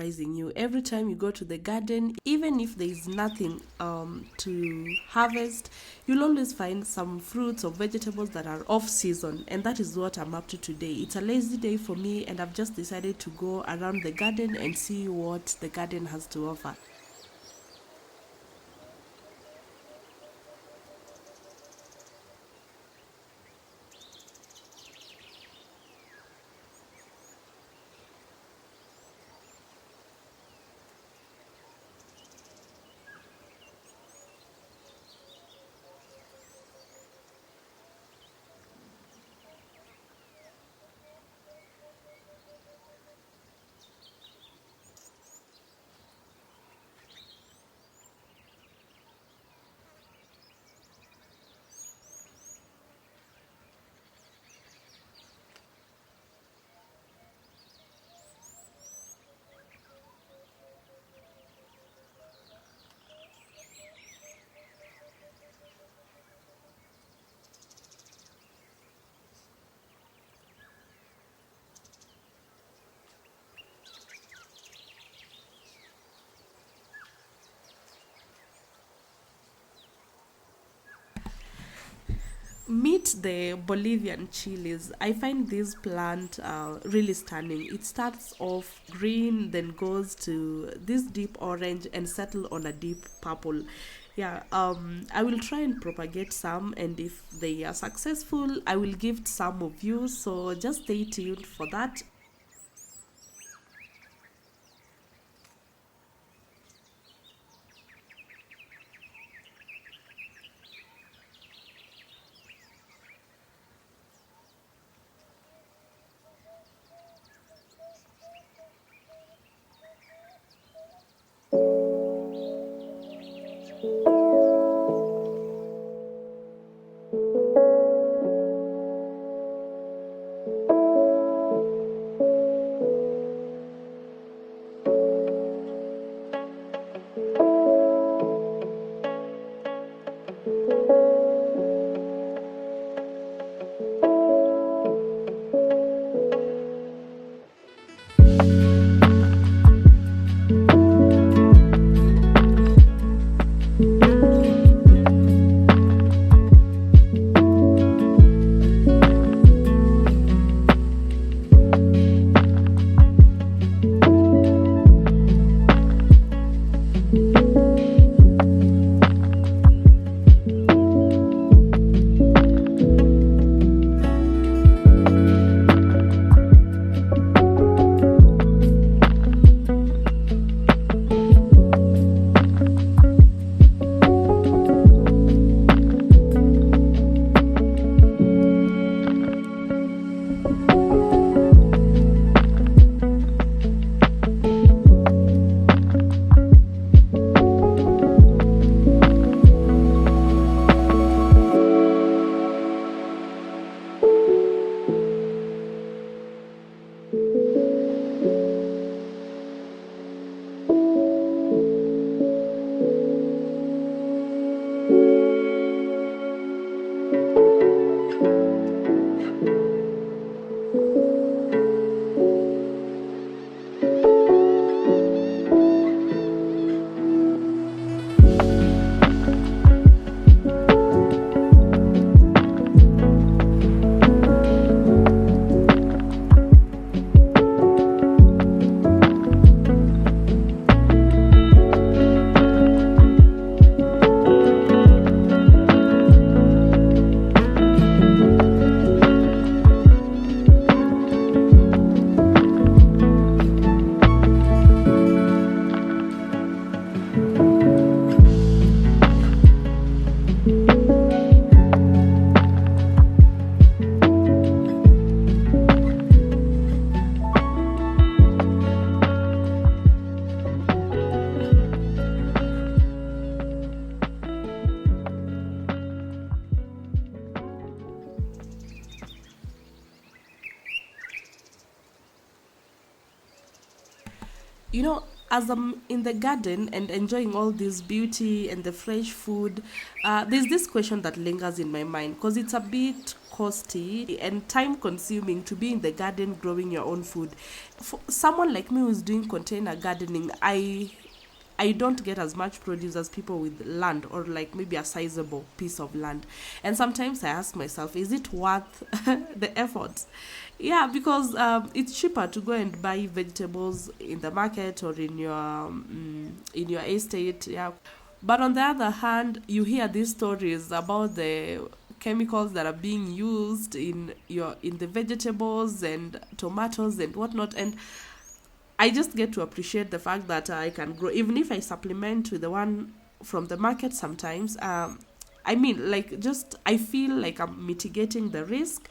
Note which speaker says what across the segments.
Speaker 1: surprising you. Every time you go to the garden, even if there is nothing to harvest, you'll always find some fruits or vegetables that are off season. And that is what I'm up to today. It's a lazy day for me, and I've just decided to go around the garden and see what the garden has to offer. Meet the Bolivian chilies. I find this plant really stunning. It starts off green, then goes to this deep orange and settle on a deep purple. Yeah, I will try and propagate some, and if they are successful, I will gift some of you. So just stay tuned for that. You know, as I'm in the garden and enjoying all this beauty and the fresh food, there's this question that lingers in my mind because it's a bit costly and time consuming to be in the garden growing your own food. For someone like me who's doing container gardening, I don't get as much produce as people with land or like maybe a sizable piece of land. And sometimes I ask myself, is it worth the effort? Yeah, because it's cheaper to go and buy vegetables in the market or in your estate. Yeah, but on the other hand, you hear these stories about the chemicals that are being used in the vegetables and tomatoes and whatnot, and I just get to appreciate the fact that I can grow, even if I supplement with the one from the market sometimes. I mean, like, just I feel like I'm mitigating the risk,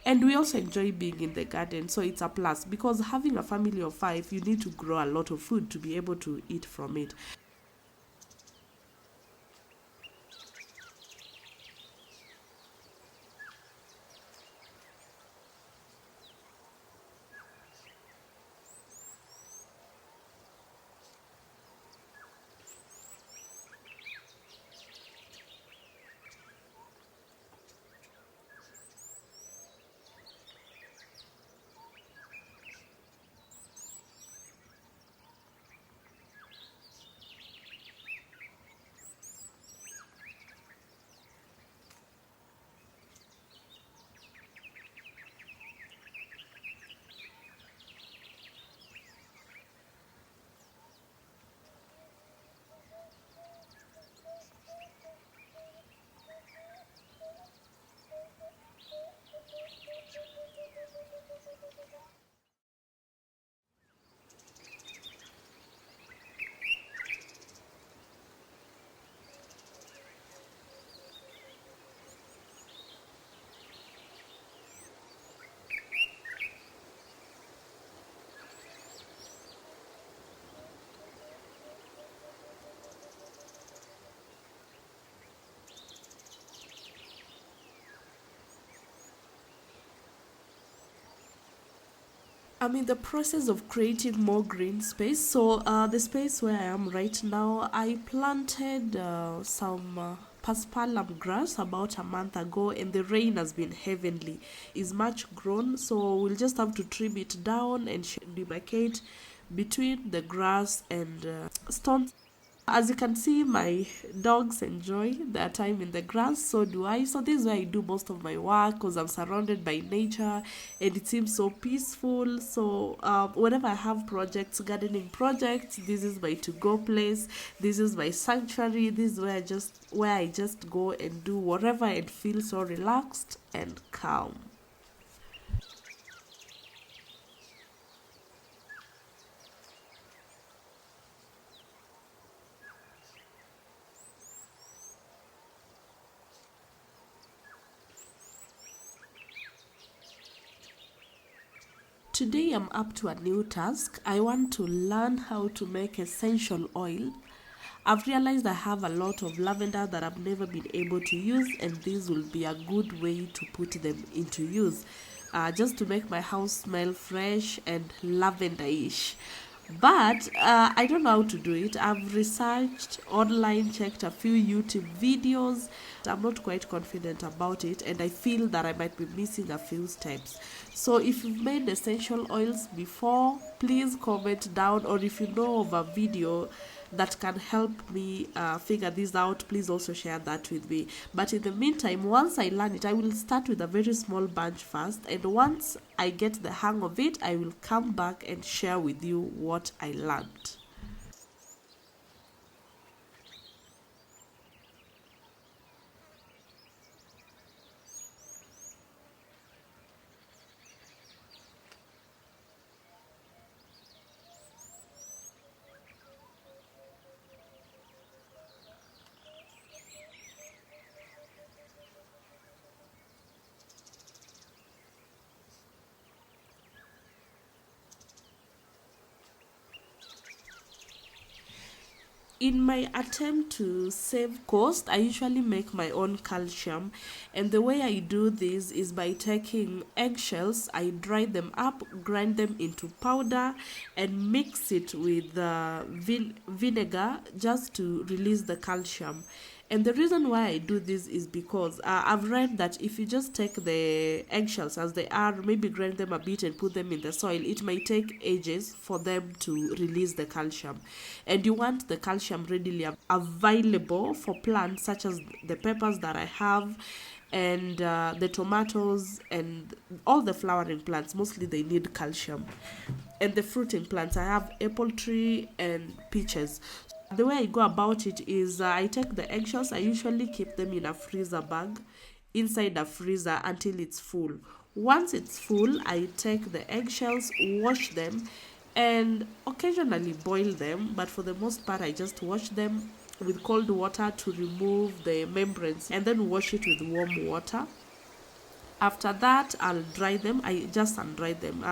Speaker 1: and we also enjoy being in the garden, so it's a plus because having a family of five, you need to grow a lot of food to be able to eat from it. I'm in the process of creating more green space. So, the space where I am right now, I planted some paspalam grass about a month ago, and the rain has been heavenly. Is much grown, so we'll just have to trim it down and demarcate between the grass and stones. As you can see, my dogs enjoy their time in the grass, so do I. So, this is where I do most of my work because I'm surrounded by nature and it seems so peaceful. So, whenever I have projects, gardening projects, this is my to go place, this is my sanctuary, this is where I just go and do whatever and feel so relaxed and calm. Today I'm up to a new task. I want to learn how to make essential oil. I've realized I have a lot of lavender that I've never been able to use, and this will be a good way to put them into use. Just to make my house smell fresh and lavenderish. But I don't know how to do it. I've researched online, checked a few YouTube videos. I'm not quite confident about it, and I feel that I might be missing a few steps. So, if you've made essential oils before, please comment down, or if you know of a video that can help me figure this out, please also share that with me. But in the meantime, once I learn it, I will start with a very small bunch first, and once I get the hang of it, I will come back and share with you what I learned. In my attempt to save cost, I usually make my own calcium, and the way I do this is by taking eggshells. I dry them up, grind them into powder, and mix it with vinegar just to release the calcium. And the reason why I do this is because I've read that if you just take the eggshells as they are, maybe grind them a bit and put them in the soil, it might take ages for them to release the calcium. And you want the calcium readily available for plants such as the peppers that I have, and the tomatoes, and all the flowering plants. Mostly they need calcium. And the fruiting plants, I have apple tree and peaches. The way I go about it is I take the eggshells. I usually keep them in a freezer bag inside a freezer until it's full. Once it's full, I take the eggshells, wash them, and occasionally boil them, but for the most part I just wash them with cold water to remove the membranes, and then wash it with warm water. After that, I'll dry them. I just sun dry them.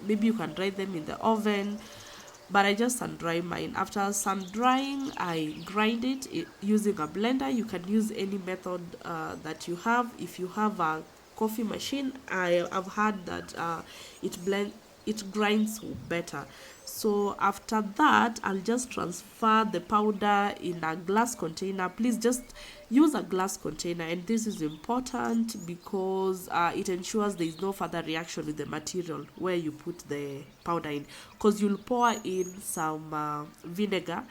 Speaker 1: Maybe you can dry them in the oven, but I just sun dry mine. After sun drying, I grind it using a blender. You can use any method that you have. If you have a coffee machine, I've heard that it grinds better. So after that, I'll just transfer the powder in a glass container. Please just use a glass container, and this is important because it ensures there is no further reaction with the material where you put the powder in, because you'll pour in some vinegar.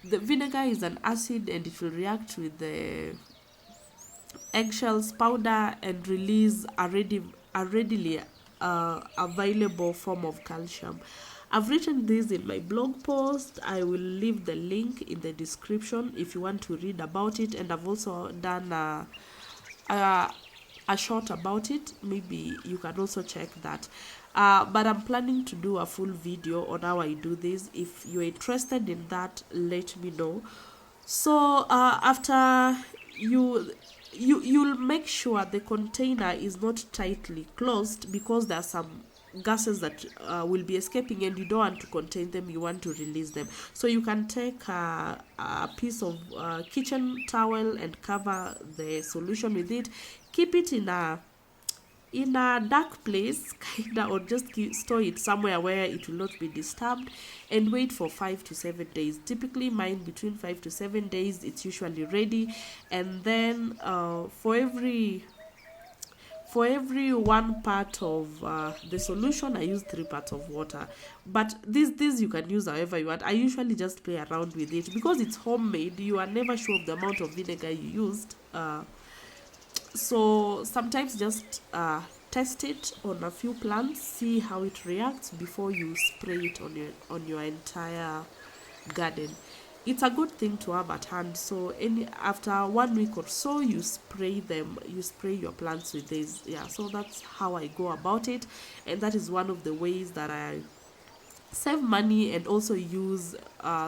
Speaker 1: The vinegar is an acid, and it will react with the eggshells powder and release a readily available form of calcium. I've written this in my blog post. I will leave the link in the description if you want to read about it, and I've also done a short about it. Maybe you can also check that. But I'm planning to do a full video on how I do this. If you're interested in that, let me know. So after you'll make sure the container is not tightly closed, because there are some gases that will be escaping, and you don't want to contain them, you want to release them. So you can take a piece of kitchen towel and cover the solution with it. Keep it in a dark place, kinda, or just store it somewhere where it will not be disturbed, and wait for 5 to 7 days. Typically mine, between 5 to 7 days, it's usually ready. And then for every 1 part of the solution, I use 3 parts of water. But this you can use however you want. I usually just play around with it because it's homemade. You are never sure of the amount of vinegar you used. So sometimes just test it on a few plants, see how it reacts before you spray it on your entire garden. It's a good thing to have at hand. So after 1 week or so, you spray your plants with this. Yeah, so that's how I go about it, and that is one of the ways that I save money and also use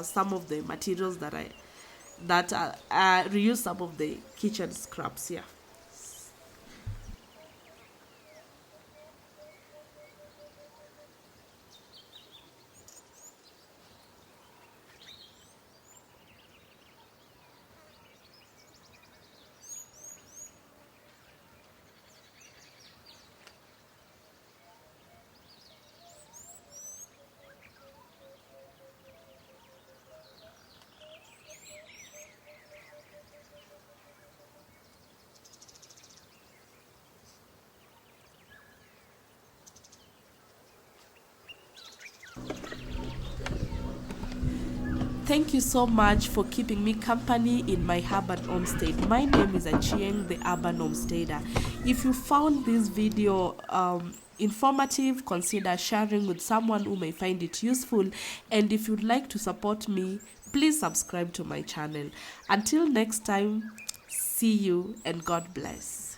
Speaker 1: some of the materials that I reuse some of the kitchen scraps. Yeah. Thank you so much for keeping me company in my urban homestead. My name is Achieng, the urban homesteader. If you found this video informative, consider sharing with someone who may find it useful. And if you'd like to support me, please subscribe to my channel. Until next time, see you and God bless.